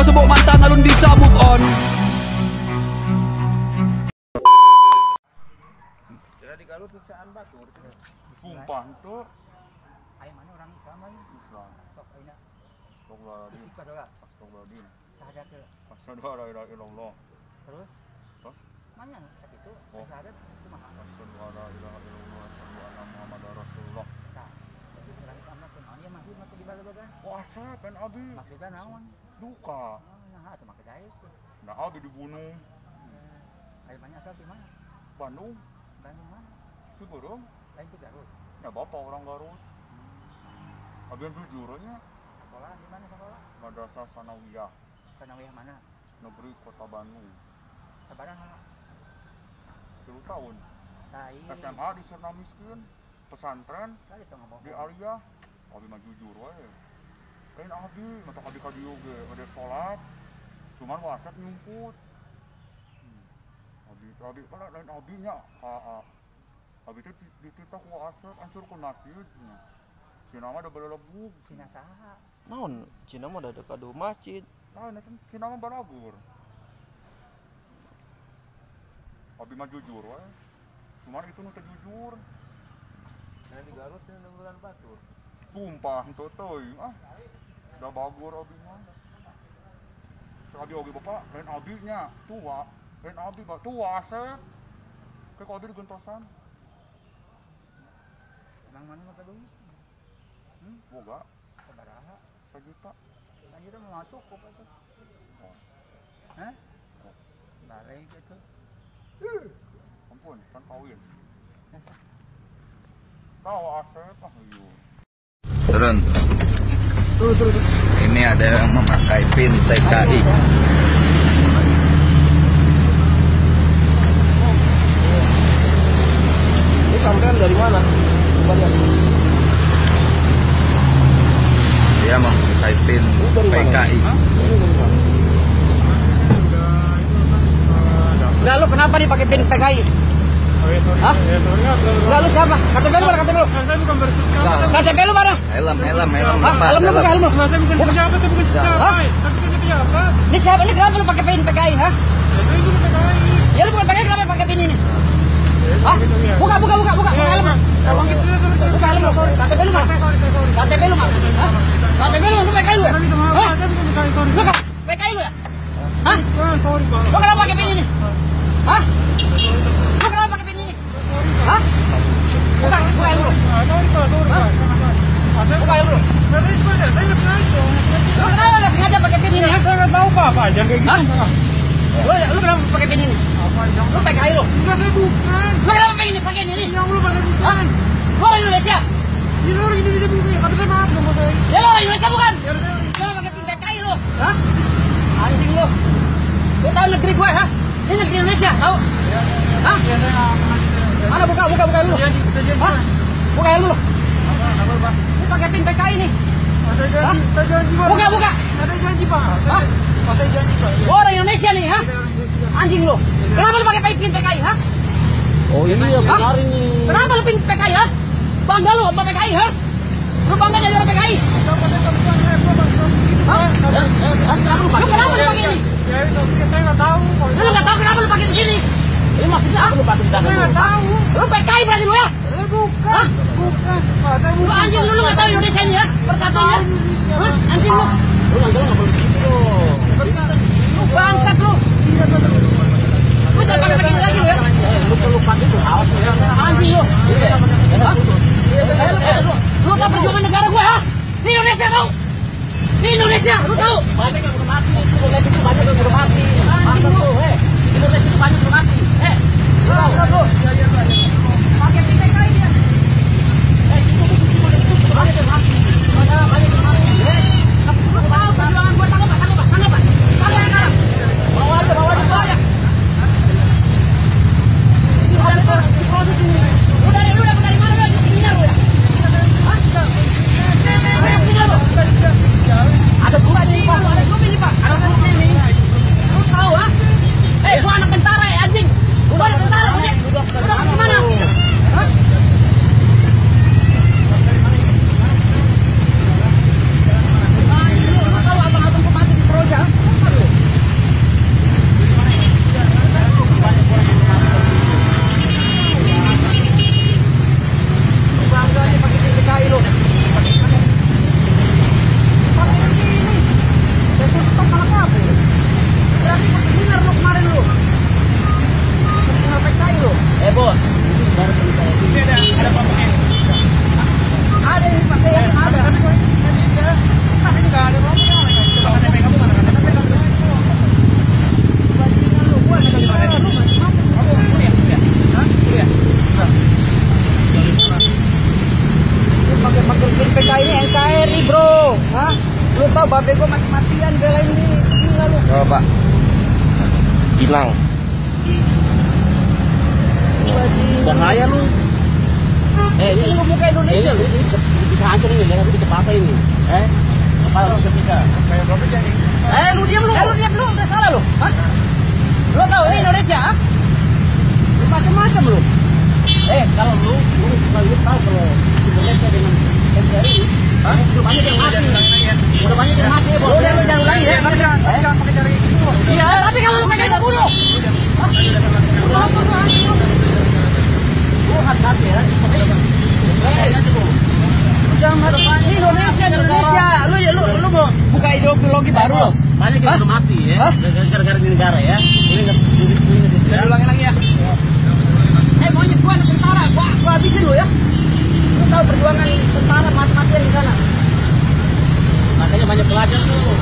pasubok mantan alun bisa move on. Jadi di Garut siksaan batur. Sumpah itu. Ayo mana orang Islam aja. Islam. Sok aina. Astagfirullahaladzim. Istighfar. Astagfirullahaladzim. Syahadat ke. Asyhadu an la ilaha illallah. Terus? Hah? Mana sakit itu? Oh. Syahadat itu mah. Asyhadu an la ilaha illallah. Asyhadu anna Muhammadar Rasulullah. Tah. Itu orang Islam mah kunaon ya masjid mah di bala-bala. Puasa kan abi. Maksudnya naon? Duka. Nah, atuh mah kedai tuh. Nah abi dibunuh. Ayo mana asal di mana? Bandung. Bandung mana? Siapa dong? Lain tuh Garut. Ya bapak orang Garut. Abi yang jujurnya. Sekolah di mana sekolah? Madrasah Sanawiyah Sanawiyah mana? Negeri Kota Bandung. Sabaran 10 tahun. Sai. SMA di Serna Miskin. Pesantren Kali teu ngomong. di Alia. Abi mah jujur wae. Kain abi, mata abi ka dieu ge ade salat. Cuman waset nyumput. Abi kana lain abi nya. Abi teh dititah ku waset hancur ku masjid. Cina mah da balelebug. Cina saha? Naon? Cina mah ada kado masjid. Nah, itu Cina mah balagur. Abi mah jujur wae. Cuman itu nu teh jujur. Nah di Garut sih bulan batur. Sumpah henteu teuing da bagur abi mah. Abi oge bapak lain abi nya tua. Lain abi mah tua se. Ke abi digentosan. Emang mana mah kaduy? Boga Sabaraha? 1 juta. Aja mau cukup atuh. Hah? Bare gitu. Ampun, kan kawin. Tahu asep ayo. Turun. Ini ada yang memakai pin TKI. Ini sampean dari mana? Dia memakai pin PKI. Enggak, lu kenapa nih pakai pin PKI? Hah? Enggak, lu siapa? KTP lu mana KTP lu? KTP lu mana? Helm Hah? lepas. Helm lu buka helm lu. Hah? Ini siapa? Ini kenapa lu pakai pin PKI, hah? Ya lu bukan PKI, kenapa pakai pin ini? Hah? Buka helm lu. Buka helm lu. KTP lu mana? KTP lu mana? Hah? KTP lu mana? PKI lu ya? Hah? Lu kan PKI lu ya? Hah? Lu kenapa pakai pin ini? Hah? Lu kenapa pakai pin ini? Hah? Buka helm lu. Buka helm lu. Lu kenapa nggak sengaja pakai pin ini? Saya nggak tahu apa aja kayak gitu. Lu kenapa pakai pin ini? Lu PKI lu? Enggak, saya bukan. Lu kenapa pakai ini? Pakai ini? Yang lu pakai bukan. Lu orang Indonesia? Ini orang Indonesia bukan. Tapi saya maaf dong pakai. Ya lu orang Indonesia bukan? Lu pakai pin PKI lu? Hah? Anjing lu. Lu tahu negeri gue, hah? Ini negeri Indonesia, tahu? Hah? Mana buka lu? Hah? Buka lu. Lu pakai pin PKI nih. Hah? Buka. Ada janji Pak. Hah? Ada janji Pak. Orang Indonesia nih, hah? Anjing lu. Kenapa lu pakai pin PKI, hah? Oh ini yang benar ini. Kenapa lu pin PKI, hah? Bangga lu sama PKI, hah? Lu bangga jadi orang PKI? Hah? Lu kenapa lu pakai ini? Saya nggak tahu. Lu nggak tahu kenapa lu pakai di sini? Ini maksudnya apa lu pakai di sana? Saya nggak tahu. Lu PKI berarti lu ya? Bukan. Bukan. Lu anjing lu nggak tahu Indonesia ini ya? Persatuannya? Hah? Anjing lu. Lu nggak boleh begitu. Lu bangsat lu. Lu jangan pakai begini lagi lu ya? Lu perlu pakai itu awas ya. Anjing lu. Hah? Lu tahu perjuangan negara gua, ha? Di Indonesia tahu? Di Indonesia, lu tahu? Banyak yang udah mati. Indonesia itu banyak yang udah mati. Bangsat lu, Indonesia itu banyak yang udah mati. Bangsat lu. Pakai pin PKI dia. Itu banyak yang mati. Banyak yang mati. Lu tahu perjuangan gua tanggung apa? Tanggung sekarang. Bawa aja. Udah dari mana lu? Sini lu ya? Hah? Sini lu. Ada grup ini Pak. Ada grup ini Pak. Ada grup ini. Lu tahu, ha? Gua anak tentara ya, anjing. Gua anak tentara, udah ke mana? Hah? Pak? Pinang. Bahaya lu. Ini lu muka Indonesia lu. Bisa hancur ini, lihat aku kecepatan ini. Apa lu bisa? Kayak berapa jadi? Lu diam lu. Lu diam lu, udah salah lu. Hah? Lu tahu ini Indonesia, ah? Macam-macam lu. Kalau lu tahu kalau Indonesia dengan NKRI, udah banyak yang mati. Udah banyak yang mati, Bos. Udah lu jangan ulangi ya. Jangan pakai cari itu. Iya, tapi kalau lu pakai itu bunuh. Lu hati-hati ya. Jangan ini Indonesia. Lu mau buka ideologi baru. Banyak yang udah mati ya. Gara-gara di negara ya. Ini ulangi lagi ya. Maunya gua anak tentara, gua habisin lu ya. Lu tahu perjuangan tentara mati-matian di sana. Makanya banyak pelajar tuh.